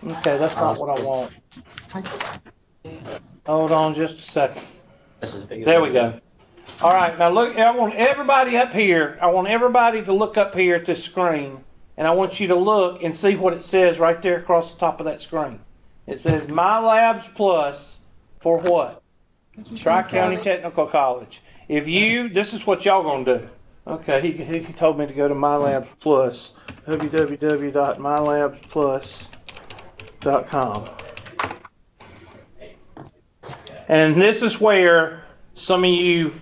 Okay, that's not what I want. Hold on just a second. There we go. All right, now look, I want everybody up here, I want everybody to look up here at this screen, and I want you to look and see what it says right there across the top of that screen. It says My Labs Plus for what? Tri-County Technical College. This is what y'all gonna do. Okay, he told me to go to My Labs Plus, www.mylabsplus.com. And this is where some of you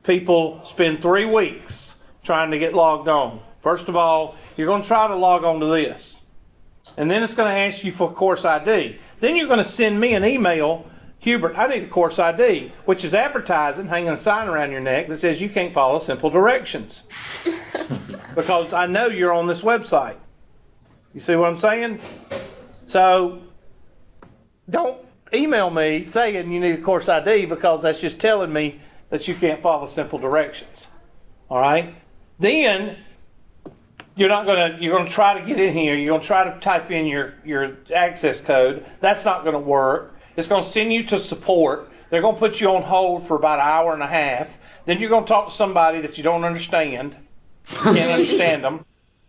people spend 3 weeks trying to get logged on. First of all, you're going to try to log on to this. And then it's going to ask you for course ID. Then you're going to send me an email, Hubert, I need a course ID, which is advertising, hanging a sign around your neck that says you can't follow simple directions. Because I know you're on this website. You see what I'm saying? So don't email me saying you need a course ID, because that's just telling me that you can't follow simple directions. All right? Then you're going to try to get in here. You're going to try to type in your access code. That's not going to work. It's going to send you to support. They're going to put you on hold for about an hour and a half. Then you're going to talk to somebody that you don't understand. Can't understand them.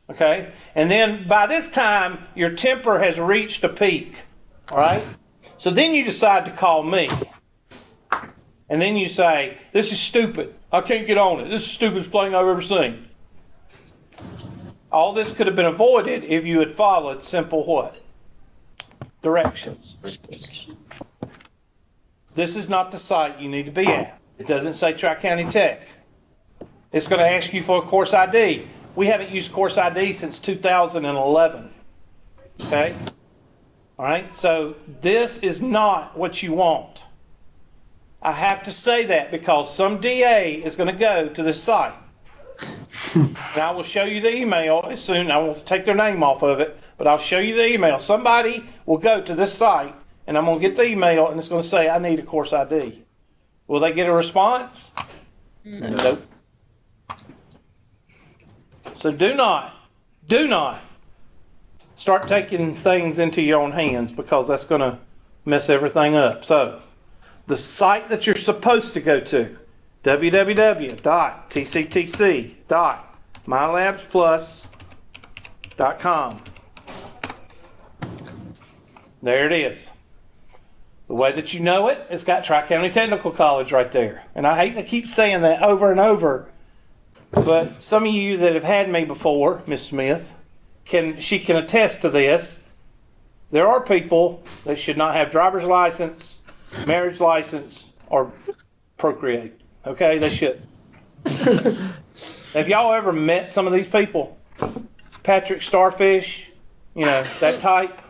Okay? And then by this time, your temper has reached a peak. All right? So then you decide to call me. And then you say, this is stupid. I can't get on it. This is the stupidest thing I've ever seen. All this could have been avoided if you had followed simple what? Directions. This is not the site you need to be at. It doesn't say Tri-County Tech. It's going to ask you for a course ID. We haven't used course ID since 2011. Okay? All right? So this is not what you want. I have to say that because some DA is going to go to this site. And I will show you the email as soon. I won't take their name off of it, but I'll show you the email. Somebody will go to this site, and I'm going to get the email, and it's going to say, I need a course ID. Will they get a response? No. Nope. So do not start taking things into your own hands, because that's going to mess everything up. So the site that you're supposed to go to, www.tctc.mylabsplus.com. There it is. The way that you know it, it's got Tri-County Technical College right there. And I hate to keep saying that over and over, but some of you that have had me before, Miss Smith, she can attest to this. There are people that should not have driver's license, marriage license, or procreate. Okay, they should. Have y'all ever met some of these people? Patrick Starfish, that type.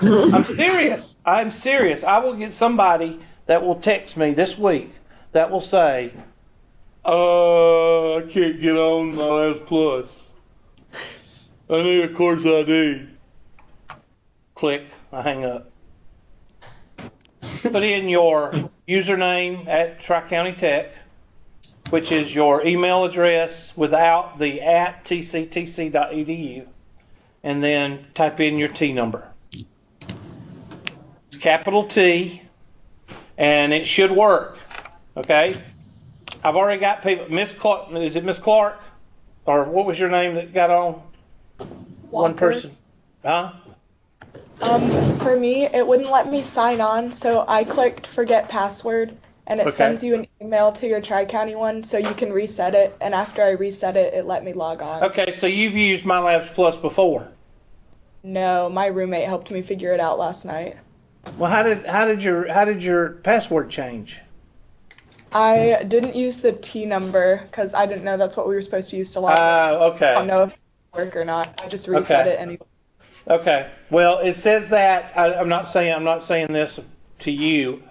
I'm serious. I'm serious. I will get somebody that will text me this week that will say, I can't get on My Labs Plus. I need a course ID. Click. I hang up. Put in your username at Tri-County Tech, which is your email address without the @tctc.edu, and then type in your T number. It's capital T, and it should work. Okay? I've already got people. Miss Clark, is it Miss Clark? Or what was your name that got on? Walker. One person. Huh? For me, it wouldn't let me sign on, so I clicked forget password, and it sends you an email to your Tri-County one, so you can reset it, and after I reset it, it let me log on. Okay, so you've used My Labs Plus before? No, my roommate helped me figure it out last night. Well, how did your password change? I didn't use the T number, because I didn't know that's what we were supposed to use to log in. Okay. I don't know if it worked or not. I just reset it anyway. Okay. Well, it says that. I'm not saying this to you.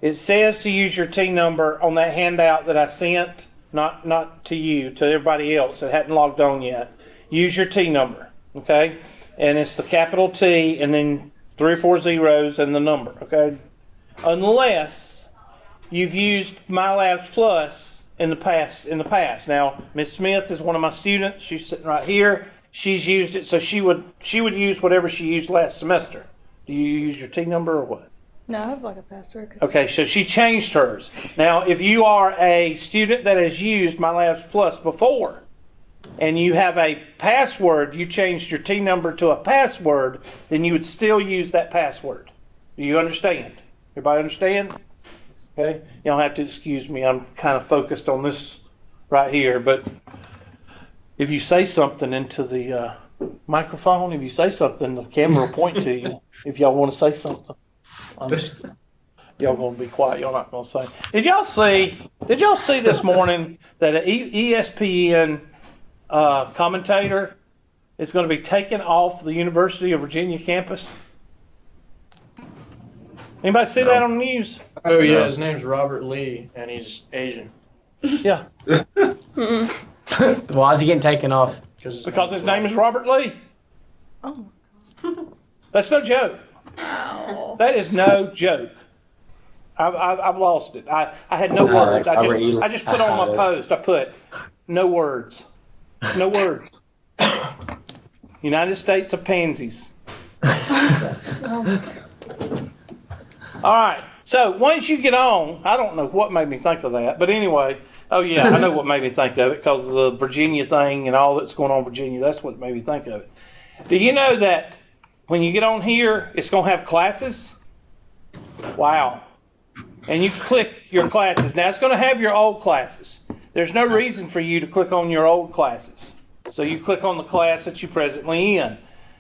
It says to use your T number on that handout that I sent, not to you, to everybody else that hadn't logged on yet. Use your T number, okay? And it's the capital T and then 3 or 4 zeros and the number, okay? Unless you've used My Labs Plus in the past. Now, Miss Smith is one of my students. She's sitting right here, she's used it, so she would use whatever she used last semester. Do you use your T number or what? No, I have like a password. Okay, so she changed hers. Now, if you are a student that has used MyLabs Plus before, and you have a password, you changed your T number to a password, then you would still use that password. Do you understand? Everybody understand? Okay, you don't have to excuse me. I'm kind of focused on this right here, but if you say something into the microphone, if you say something, the camera will point to you. If y'all want to say something, y'all gonna be quiet. Y'all not gonna say. Did y'all see this morning that an ESPN commentator is going to be taken off the University of Virginia campus? Anybody see that on the news? Oh yeah, his name's Robert Lee, and he's Asian. Yeah. Why is he getting taken off? Because his name is Robert Lee. Oh. That's no joke. Wow. That is no joke. I've lost it. I had no words. I just put on my post. I put no words. No words. United States of pansies. All right. So once you get on, I don't know what made me think of that, but anyway. Oh yeah, I know what made me think of it because of the Virginia thing and all that's going on in Virginia. That's what made me think of it. Do you know that when you get on here, it's going to have classes? Wow. And you click your classes. Now, it's going to have your old classes. There's no reason for you to click on your old classes. So you click on the class that you're presently in.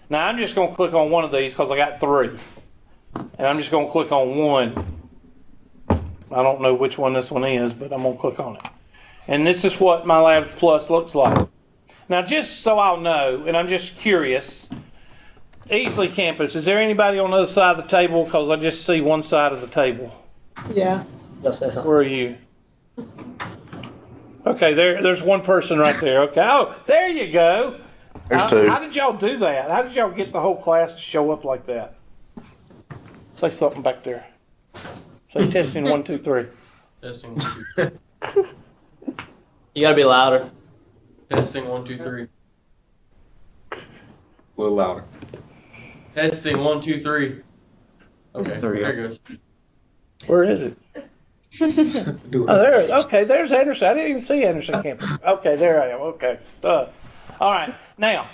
Now, I'm just going to click on one of these because I got 3. And I'm just going to click on one. I don't know which one this one is, but I'm going to click on it. And this is what MyLabs Plus looks like. Now, just so I'll know, and I'm just curious, Easley campus, is there anybody on the other side of the table? Because I just see one side of the table. Yeah. Where are you? Okay, there's one person right there. Okay. Oh, there you go. There's 2. How did y'all do that? How did y'all get the whole class to show up like that? Say something back there. Say testing 1, 2, 3. Testing 1, 2, 3. You gotta be louder. Testing 1, 2, 3. A little louder. Testing 1, 2, 3. Okay, there it goes. Where is it? Oh, there. Okay, there's Anderson. I didn't even see Anderson campus. Okay, there I am. Okay. All right. Now,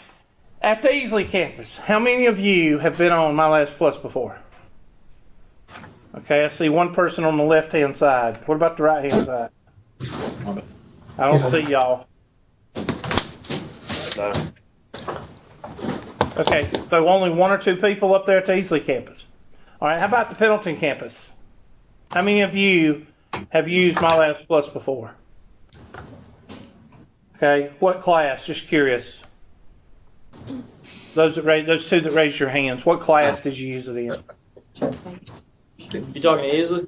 at the Easley campus, how many of you have been on MyLabs Plus before? Okay, I see one person on the left-hand side. What about the right-hand side? I don't see y'all. No. Okay, so only 1 or 2 people up there at the Easley campus. All right, how about the Pendleton campus? How many of you have used MyLabs Plus before? Okay, what class? Just curious. Those 2 that raised your hands, what class did you use it in? You talking to Easley?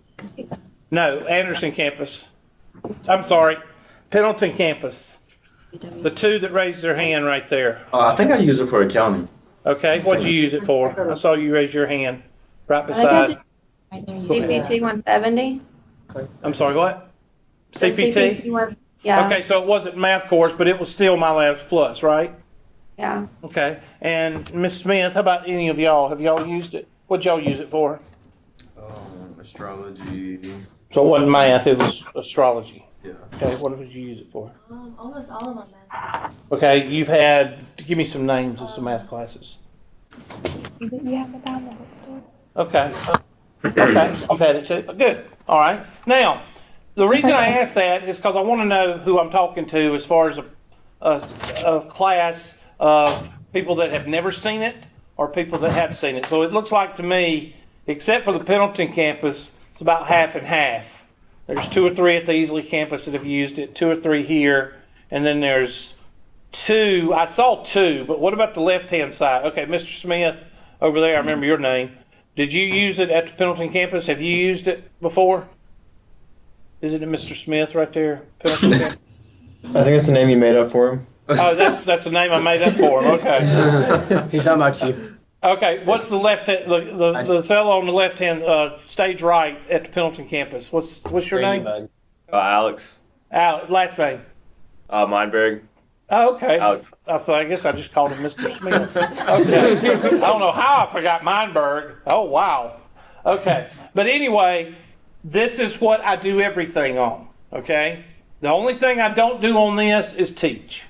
No, Anderson campus. I'm sorry, Pendleton campus. The 2 that raised their hand right there. I think I use it for accounting. Okay, what'd you use it for? I saw you raise your hand right beside. CPT 170. I'm sorry, what? The CPT? Yeah. Okay, so it wasn't math course, but it was still MyLabs Plus, right? Yeah. Okay, and Ms. Smith, how about any of y'all? Have y'all used it? What'd y'all use it for? Astrology. So it wasn't math, it was astrology. Yeah. Okay, what did you use it for? Almost all of them, man. Okay, you've had, give me some names of some math classes. You have the download store. Okay. Okay, you've had it too. Good. All right. Now, the reason I ask that is because I want to know who I'm talking to as far as a class of people that have never seen it or people that have seen it. So it looks like to me, except for the Pendleton campus, it's about half and half. There's 2 or 3 at the Easley campus that have used it, 2 or 3 here, and then there's 2. I saw 2, but what about the left-hand side? Okay, Mr. Smith over there, I remember your name. Did you use it at the Pendleton campus? Have you used it before? Isn't it Mr. Smith right there? Pendleton campus? I think it's the name you made up for him. Oh, that's the name I made up for him. Okay. He's talking about you. Okay, what's the left the fellow on the left hand stage right at the Pendleton campus? What's your name? Alex. Last name. Meinberg. Oh, okay. Alex. I guess I just called him Mr. Smith. Okay. I don't know how I forgot Meinberg. Oh, wow. Okay. But anyway, this is what I do everything on. Okay? The only thing I don't do on this is teach.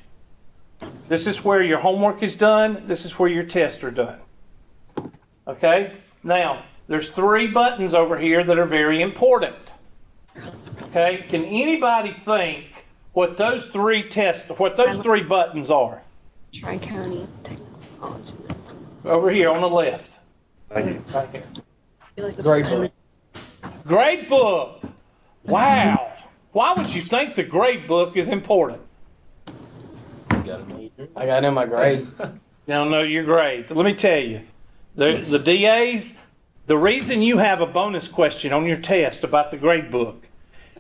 This is where your homework is done. This is where your tests are done. Okay? Now, there's 3 buttons over here that are very important. Okay? Can anybody think what those 3 buttons are? Tri-County Technology. Over here on the left. Thank you. Right here. Gradebook. Gradebook. Wow. Why would you think the gradebook is important? I got in my grades. Now, know your grades. Let me tell you. The DAs, the reason you have a bonus question on your test about the gradebook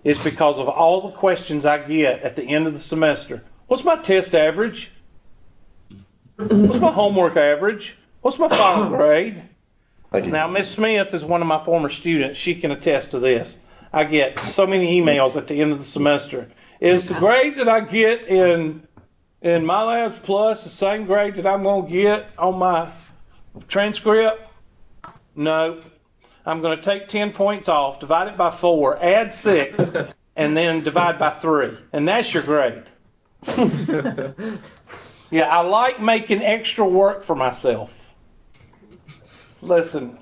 is because of all the questions I get at the end of the semester. What's my test average? What's my homework average? What's my final grade? Thank you. Now, Miss Smith is one of my former students. She can attest to this. I get so many emails at the end of the semester. Is the grade that I get in my labs plus the same grade that I'm going to get on my transcript? No. I'm going to take 10 points off, divide it by 4, add 6, and then divide by 3. And that's your grade. Yeah, I like making extra work for myself. Listen,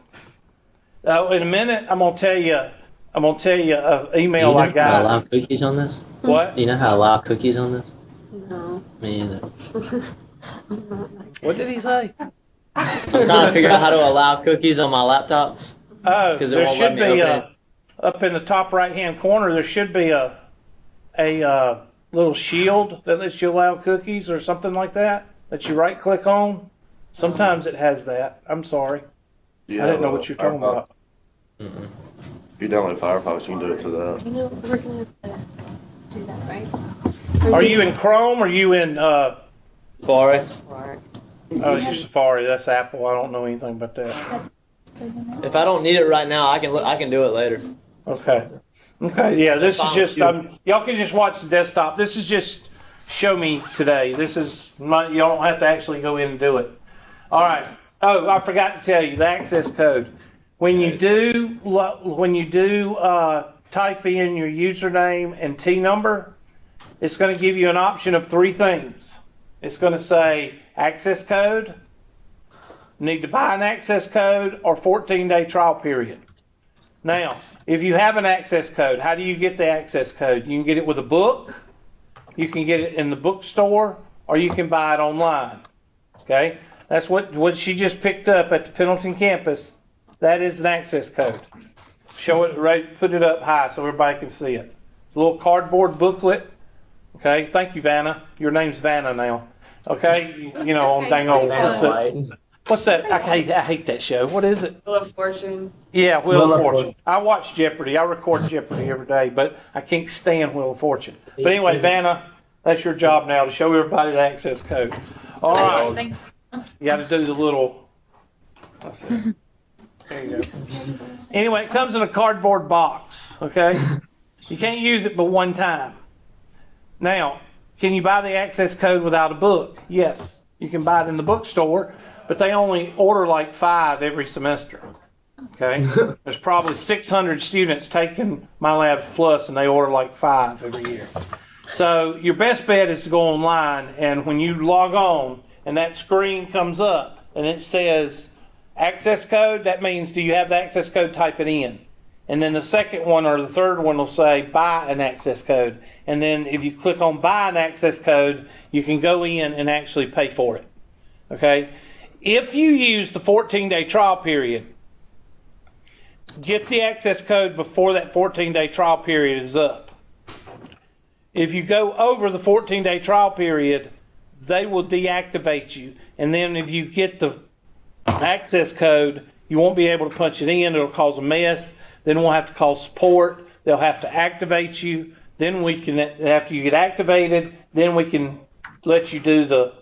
in a minute, I'm gonna tell you an email I How to got. allow cookies on this? What? Do you know how to allow cookies on this? No. Me either. I'm not like What did he say? I'm trying to figure out how to allow cookies on my laptop. Oh, 'Cause it there won't should let me be open up in the top right-hand corner. There should be a little shield that lets you allow cookies or something like that you right-click on. Sometimes it has that. I'm sorry. I didn't know what you're talking about. If you download Firefox, you can do it through that. you know we're gonna do that, right? Are you in Chrome? Or are you in? Safari. Oh, it's Safari. That's Apple. I don't know anything about that. If I don't need it right now, I can do it later. Okay. Okay. Yeah. This is Fine just. with Y'all can just watch the desktop. This is just show me today. This is my. You don't have to actually go in and do it. All right. Oh, I forgot to tell you the access code. When you do type in your username and T number, it's going to give you an option of 3 things. It's going to say access code, need to buy an access code, or 14-day trial period. Now, if you have an access code, how do you get the access code? You can get it with a book, you can get it in the bookstore, or you can buy it online. Okay? That's what she just picked up at the Pendleton campus. That is an access code. Show it right, put it up high so everybody can see it. It's a little cardboard booklet. Okay, thank you, Vanna. Your name's Vanna now. Okay, you know, on dang old. What's that? I hate that show. What is it? Wheel of Fortune. Yeah, Wheel of Fortune. I watch Jeopardy. I record Jeopardy every day, but I can't stand Wheel of Fortune. But anyway, Vanna, that's your job now to show everybody the access code. All right. You got to do the little. Let's see. There you go. Anyway, it comes in a cardboard box. Okay, you can't use it but one time. Now, can you buy the access code without a book? Yes, you can buy it in the bookstore, but they only order like 5 every semester. Okay, there's probably 600 students taking My Labs Plus, and they order like 5 every year. So your best bet is to go online, and when you log on, and that screen comes up, and it says access code, that means do you have the access code, type it in. And then the second one or the third one will say buy an access code. And then if you click on buy an access code, you can go in and actually pay for it. Okay? If you use the 14-day trial period, get the access code before that 14-day trial period is up. If you go over the 14-day trial period, they will deactivate you. And then if you get the access code, you won't be able to punch it in. It'll cause a mess. Then we'll have to call support. They'll have to activate you. Then we can, after you get activated, then we can let you do the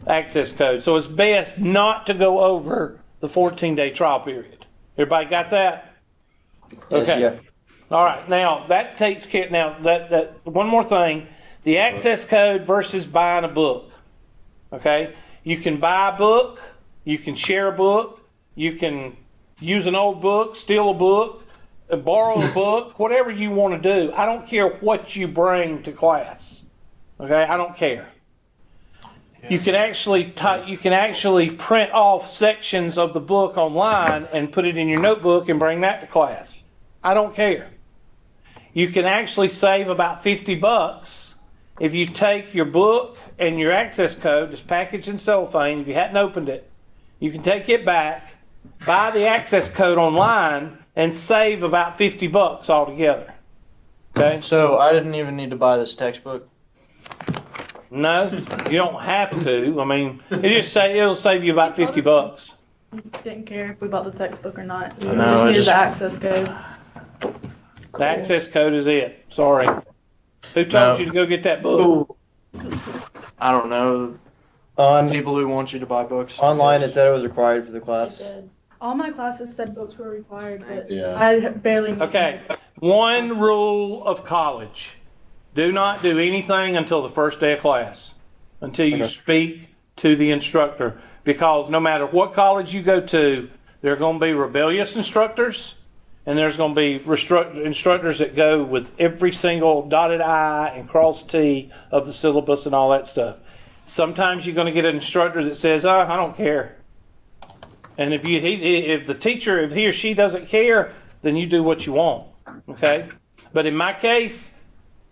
access code. So it's best not to go over the 14-day trial period. Everybody got that? Okay. Yes, yeah. All right. Now that takes care. Now that one more thing. The access code versus buying a book. Okay? You can buy a book, you can share a book, you can use an old book, steal a book, borrow a book, whatever you want to do. I don't care what you bring to class. Okay? I don't care. You can actually print off sections of the book online and put it in your notebook and bring that to class. I don't care. You can actually save about $50 if you take your book and your access code, it's packaged in cellophane. If you hadn't opened it, you can take it back, buy the access code online, and save about $50 altogether. Okay? So I didn't even need to buy this textbook. No, you don't have to. I mean, it'll save you about $50. Didn't care if we bought the textbook or not. We No, just I needed just- the access code. The access code is it. Sorry. Who told you to go get that book? I don't know. On People who want you to buy books. online, it said it was required for the class. All my classes said books were required, but Yeah. I barely knew. Okay. One rule of college. Do not do anything until the first day of class, until you Okay. speak to the instructor. Because no matter what college you go to, there are going to be rebellious instructors, and there's going to be instructors that go with every single dotted I and crossed T of the syllabus and all that stuff. Sometimes you're going to get an instructor that says, I don't care. And if the teacher, if he or she doesn't care, then you do what you want. Okay? But in my case,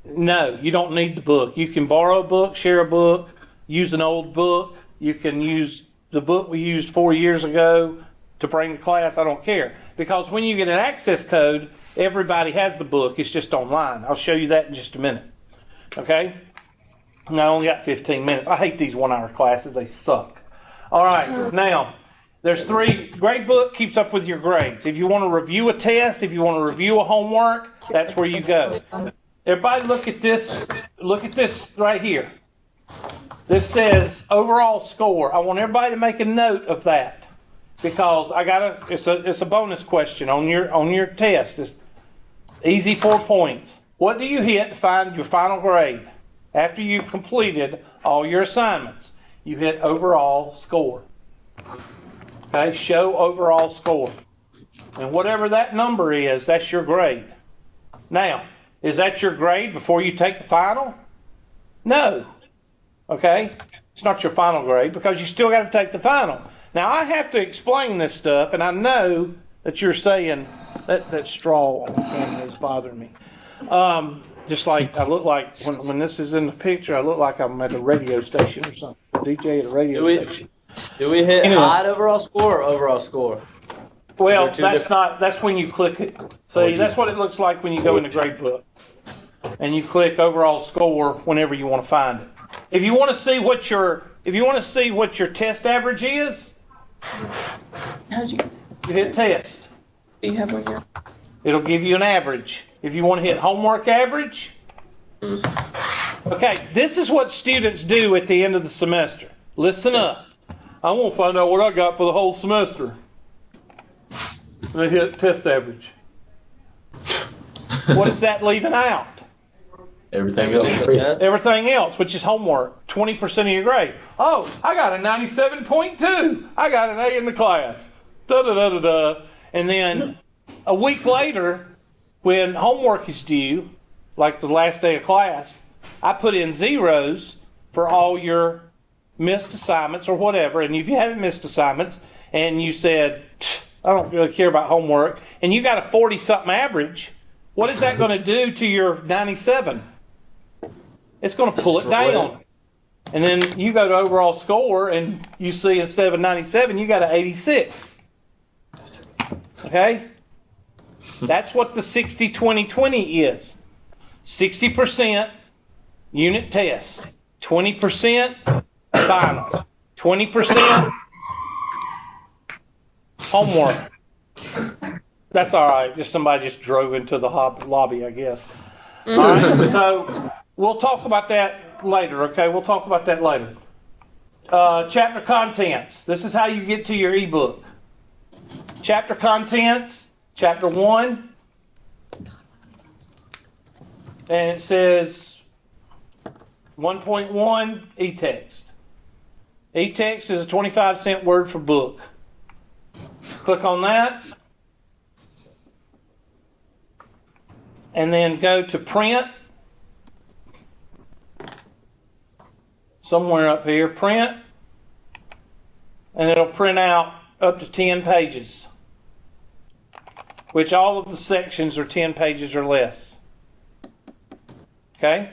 no, you don't need the book. You can borrow a book, share a book, use an old book. You can use the book we used 4 years ago to bring to class. I don't care. Because when you get an access code, everybody has the book. It's just online. I'll show you that in just a minute. Okay? And I only got 15 minutes. I hate these 1 hour classes. They suck. All right. Now, there's 3. Gradebook keeps up with your grades. If you want to review a test, if you want to review a homework, that's where you go. Everybody look at this. Look at this right here. This says overall score. I want everybody to make a note of that because it's a bonus question on your test. It's easy 4 points. What do you hit to find your final grade after you've completed all your assignments? You hit overall score. Okay, show overall score. And whatever that number is, that's your grade. Now, is that your grade before you take the final? No. Okay? It's not your final grade because you still got to take the final. Now, I have to explain this stuff, and I know that you're saying that straw on the camera is bothering me. Just like I look like, when this is in the picture, I look like I'm at a radio station or something. A DJ at a radio station. Do we hit Anyway. odd overall score or overall score? Well, two that's when you click it. See, that's what it looks like when you go into Gradebook. And you click overall score whenever you want to find it. If you want to see what your test average is, How'd you you hit test. do you have one here? It'll give you an average. If you want to hit homework average, okay, this is what students do at the end of the semester. Listen up. I want to find out what I got for the whole semester. They hit test average. What is that leaving out? Everything else. Everything else, which is homework, 20% of your grade. Oh, I got a 97.2. I got an A in the class. Da da da da da. And then a week later, when homework is due, like the last day of class, I put in zeros for all your missed assignments or whatever. And if you haven't missed assignments and you said, I don't really care about homework, and you got a 40-something average, what is that going to do to your 97? It's going to pull it down. And then you go to overall score and you see instead of a 97, you got an 86. Okay? That's what the 60-20-20 is. 60% unit test, 20% final, 20% homework. That's all right. Somebody just drove into the lobby, I guess. All right. So we'll talk about that later. Okay, we'll talk about that later. Chapter contents. This is how you get to your ebook. Chapter contents. Chapter 1. And it says 1.1 e-text. E-text is a 25-cent word for book. Click on that. And then go to print. Somewhere up here, print. And it'll print out up to 10 pages. Which all of the sections are 10 pages or less. Okay?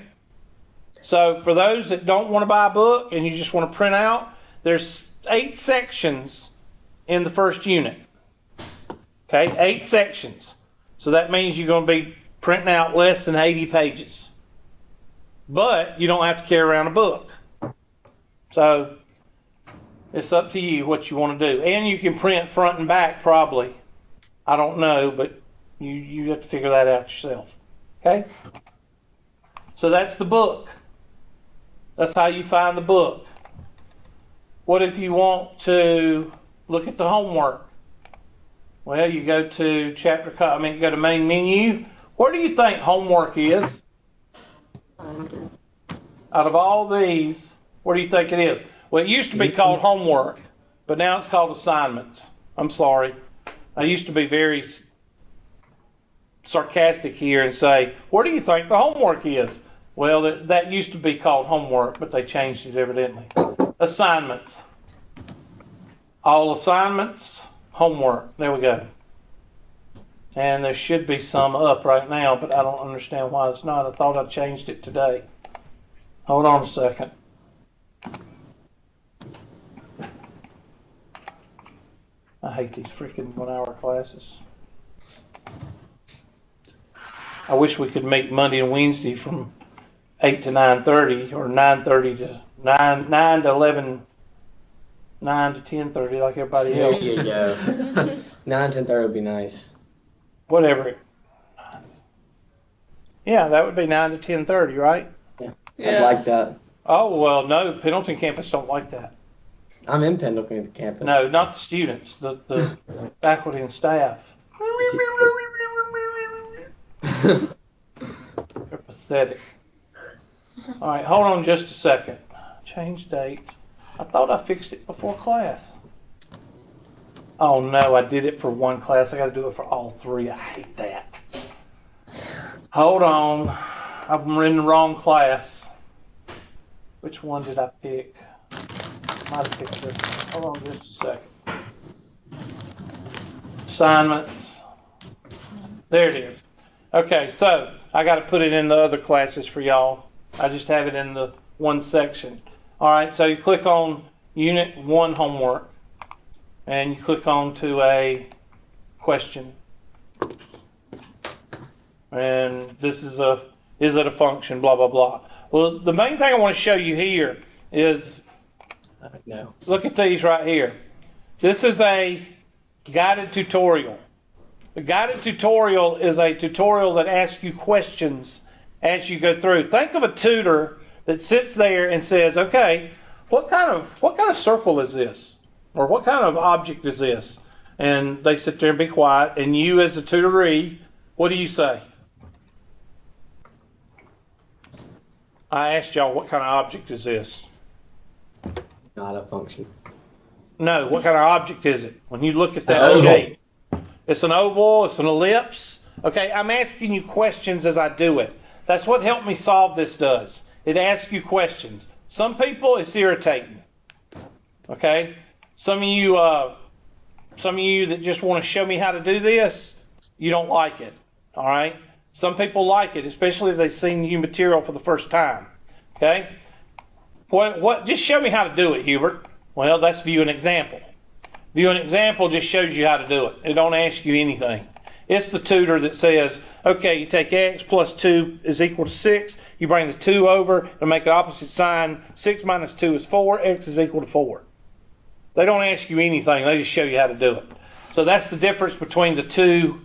So for those that don't want to buy a book and you just want to print out, there's 8 sections in the first unit. Okay, 8 sections. So that means you're going to be printing out less than 80 pages. But you don't have to carry around a book. So it's up to you what you want to do. And you can print front and back probably. I don't know, but you have to figure that out yourself. Okay? So that's the book. That's how you find the book. What if you want to look at the homework? Well, you go to you go to main menu. Where do you think homework is? Out of all these, where do you think it is? Well, it used to be called homework, but now it's called assignments. I'm sorry. I used to be very sarcastic here and say, where do you think the homework is? Well, that used to be called homework, but they changed it evidently. Assignments. All assignments, homework. There we go. And there should be some up right now, but I don't understand why it's not. I thought I changed it today. Hold on a second. I hate these freaking 1-hour classes. I wish we could meet Monday and Wednesday from 8 to 9:30 or 9:30 to 9 to 11, 9 to 10:30 like everybody else. There you go. 9 to 10:30 would be nice. Whatever. Yeah, that would be 9 to 10:30, right? I'd like that. Oh, well, no, Pendleton campus don't like that. I'm in Pendleton campus. No, not the students, the faculty and staff. They're pathetic. All right, hold on just a second. Change dates. I thought I fixed it before class. Oh, no, I did it for one class. I got to do it for all 3. I hate that. Hold on. I'm in the wrong class. Which one did I pick? Might have picked this. Hold on just a second. Assignments. There it is. Okay, so I got to put it in the other classes for y'all. I just have it in the one section. All right, so you click on Unit 1 Homework, and you click on to a question. And this is it a function, blah, blah, blah. Well, the main thing I want to show you here is, look at these right here. This is a guided tutorial. The guided tutorial is a tutorial that asks you questions as you go through. Think of a tutor that sits there and says, okay, what kind of circle is this? Or what kind of object is this? And they sit there and be quiet, and you as a tutoree, what do you say? I asked y'all, what kind of object is this? Not a function. No, what kind of object is it? When you look at that shape. It's an oval, it's an ellipse. Okay, I'm asking you questions as I do it. That's what Help Me Solve This does. It asks you questions. Some people, it's irritating. Okay? Some of you that just want to show me how to do this, you don't like it. All right? Some people like it, especially if they've seen new material for the first time. Okay? What? Just show me how to do it, Hubert. Well, that's view an example. View an example just shows you how to do it. It don't ask you anything. It's the tutor that says, okay, you take x plus 2 is equal to 6. You bring the 2 over and make an opposite sign. 6 minus 2 is 4. X is equal to 4. They don't ask you anything. They just show you how to do it. So that's the difference between the two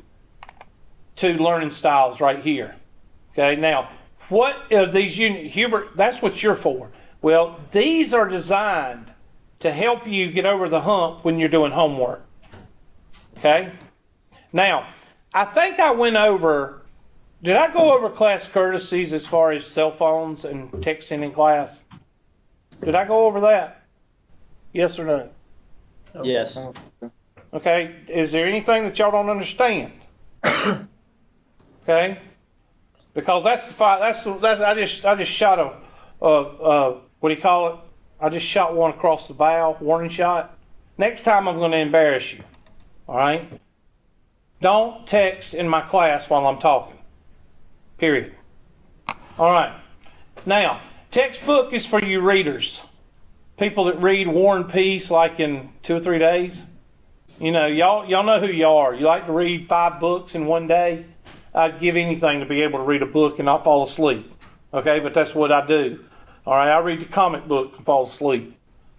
learning styles right here. Okay, now, what are these units? Hubert, that's what you're for. Well, these are designed to help you get over the hump when you're doing homework. Okay? Now, I think I went over did I go over class courtesies as far as cell phones and texting in class? Did I go over that? Yes or no? Yes. Okay. Is there anything that y'all don't understand? Okay. Because that's the fight. That's I just shot a what do you call it? I just shot one across the bow, warning shot. Next time I'm going to embarrass you. All right. Don't text in my class while I'm talking. Period. All right. Now, textbook is for you readers. People that read War and Peace like in 2 or 3 days. You know, y'all know who you are. You like to read 5 books in one day. I'd give anything to be able to read a book and not fall asleep. Okay, but that's what I do. All right, I read the comic book and fall asleep.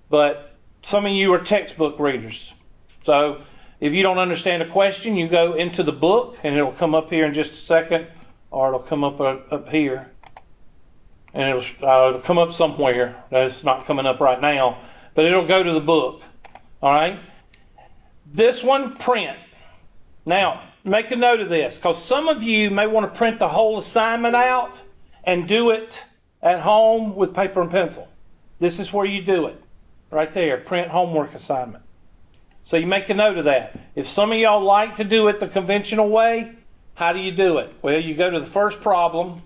But some of you are textbook readers. So if you don't understand a question, you go into the book and it'll come up here in just a second, or it'll come up here. And it'll come up somewhere. That's not coming up right now, but it'll go to the book. All right. This one, print. Now, make a note of this, because some of you may want to print the whole assignment out and do it at home with paper and pencil. This is where you do it. Right there, print homework assignment. So you make a note of that. If some of y'all like to do it the conventional way, how do you do it? Well, you go to the first problem.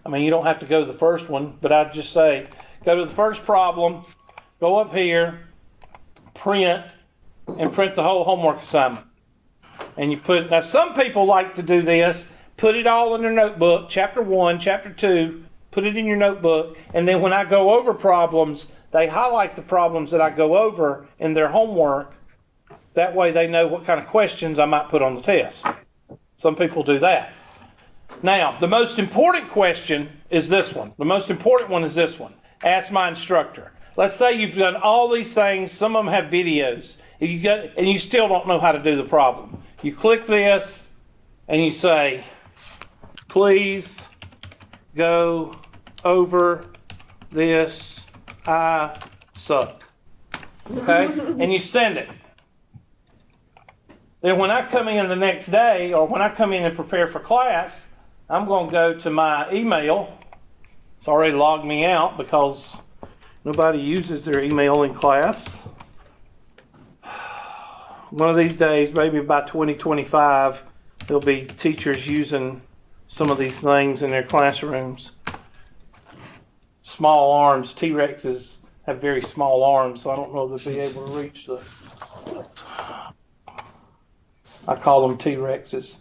I mean, you don't have to go to the first one, but I'd just say, go to the first problem, go up here, print, and print the whole homework assignment. And you put, now some people like to do this, put it all in their notebook, chapter 1, chapter 2, put it in your notebook, and then when I go over problems, they highlight the problems that I go over in their homework. That way they know what kind of questions I might put on the test. Some people do that. Now, the most important question is this one. The most important one is this one. Ask my instructor. Let's say you've done all these things. Some of them have videos. If you got, and you still don't know how to do the problem. You click this and you say, please go over this. I suck. Okay? And you send it. Then when I come in the next day, or when I come in and prepare for class, I'm going to go to my email. It's already logged me out because nobody uses their email in class. One of these days, maybe by 2025, there'll be teachers using some of these things in their classrooms. Small arms, T-Rexes have very small arms, so I don't know if they'll be able to reach the... I call them T-Rexes.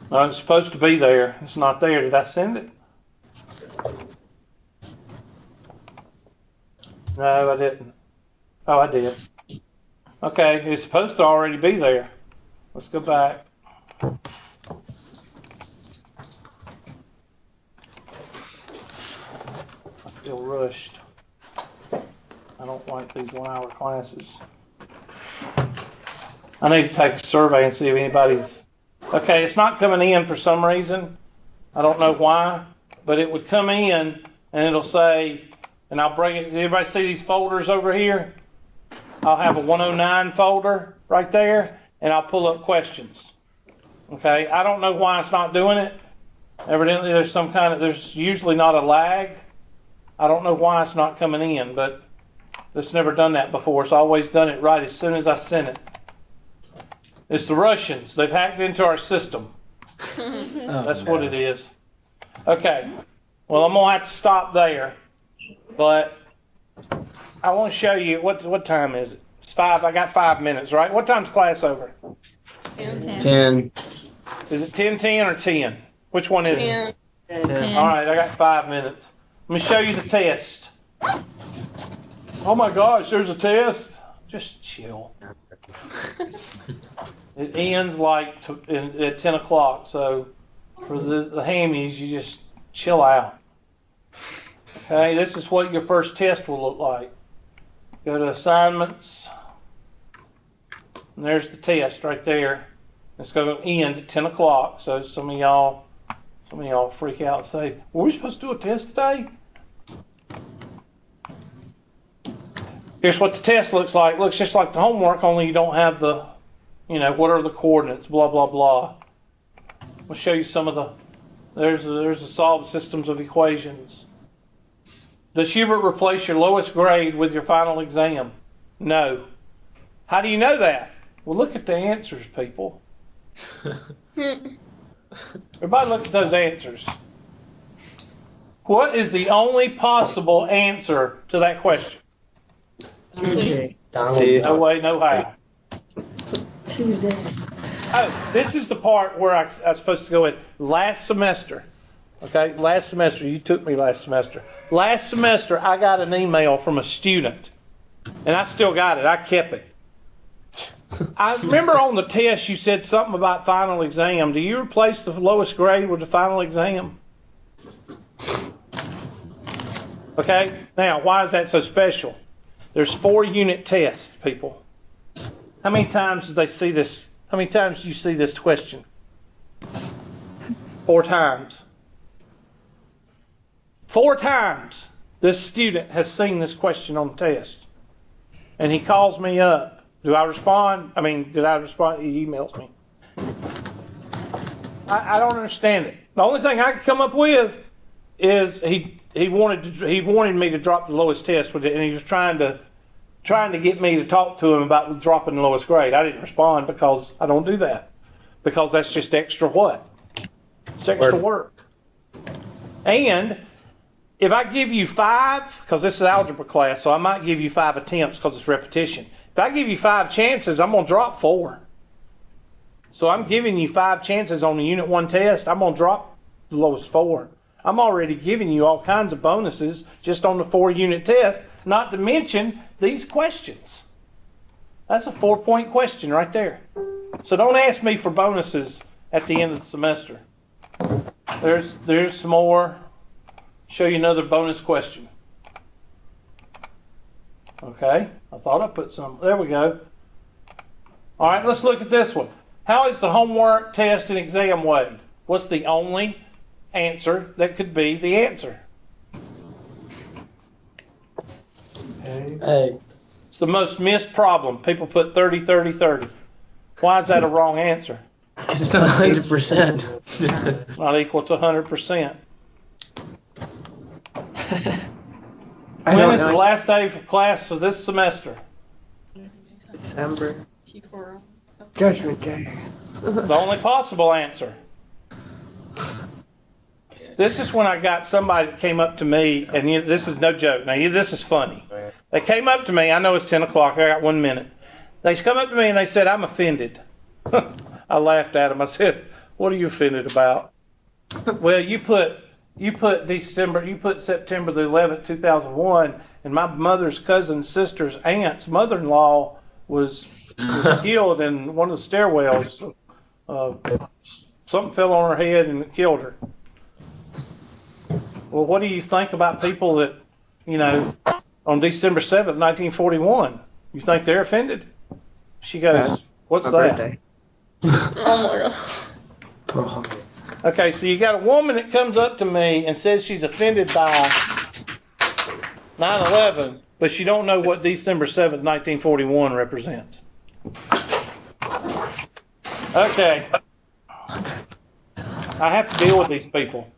It's supposed to be there. It's not there. Did I send it? No, I didn't. Oh, I did. Okay, it's supposed to already be there. Let's go back. I feel rushed. I don't like these 1-hour classes. I need to take a survey and see if anybody's... Okay, it's not coming in for some reason. I don't know why, but it would come in and it'll say, and I'll bring it. Did everybody see these folders over here? I'll have a 109 folder right there, and I'll pull up questions. Okay, I don't know why it's not doing it. Evidently, there's usually not a lag. I don't know why it's not coming in, but it's never done that before. It's always done it right as soon as I send it. It's the Russians. They've hacked into our system. That's what it is. Okay. Well, I'm going to have to stop there. But I want to show you, what time is it? It's 5. I got 5 minutes, right? What time's class over? 10. Is it 10:10 or 10? Which one is it? 10. All right, I got 5 minutes. Let me show you the test. Oh my gosh, there's a test. Just chill. It ends at 10 o'clock, so for the hammies, you just chill out. Okay, this is what your first test will look like. Go to assignments, and there's the test right there. It's going to end at 10 o'clock, so some of y'all freak out and say, were we supposed to do a test today? Here's what the test looks like. It looks just like the homework, only you don't have the, what are the coordinates, blah, blah, blah. We'll show you some of the. There's the solved systems of equations. Does Hubert replace your lowest grade with your final exam? No. How do you know that? Well, look at the answers, people. Everybody look at those answers. What is the only possible answer to that question? No way, no how. Tuesday. Oh, this is the part where I was supposed to go in. Last semester, okay? Last semester, you took me last semester. Last semester, I got an email from a student, and I still got it. I kept it. I remember on the test you said something about final exam. Do you replace the lowest grade with the final exam? Okay, now why is that so special? There's 4-unit tests, people. How many times did they see this? How many times do you see this question? 4 times. 4 times this student has seen this question on the test. And he calls me up. Do I respond? Did I respond? He emails me. I don't understand it. The only thing I could come up with is he wanted me to drop the lowest test with it, and he was trying to get me to talk to him about dropping the lowest grade. I didn't respond because I don't do that. Because that's just extra what? It's extra work. And if I give you 5, because this is algebra class, so I might give you 5 attempts because it's repetition. If I give you 5 chances, I'm going to drop 4. So I'm giving you 5 chances on the Unit 1 test. I'm going to drop the lowest 4. I'm already giving you all kinds of bonuses just on the 4-unit test, not to mention these questions. That's a 4-point question right there. So don't ask me for bonuses at the end of the semester. There's some more. Show you another bonus question. Okay, I thought I put some. There we go. All right, let's look at this one. How is the homework, test, and exam weighed? What's the only answer that could be the answer? Hey. It's the most missed problem. People put 30, 30, 30. Why is that a wrong answer? It's not 100%. Not equal to 100%. I When don't is the know. last day for class of this semester? December. Judgment Day. The only possible answer. This is when I got somebody that came up to me, and this is no joke. Now, this is funny. They came up to me. I know it's 10 o'clock. I got 1 minute. They come up to me and they said, "I'm offended." I laughed at them. I said, "What are you offended about?" Well, you put September the 11th, 2001, and my mother's cousin's sister's aunt's mother-in-law was killed in one of the stairwells. Something fell on her head and it killed her. Well, what do you think about people that, on December 7th, 1941? You think they're offended? She goes, "What's that?" Birthday. Oh my god. Okay, so you got a woman that comes up to me and says she's offended by 9/11, but she don't know what December 7th, 1941 represents. Okay. I have to deal with these people.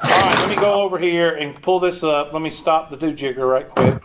All right, let me go over here and pull this up. Let me stop the do-jigger right quick.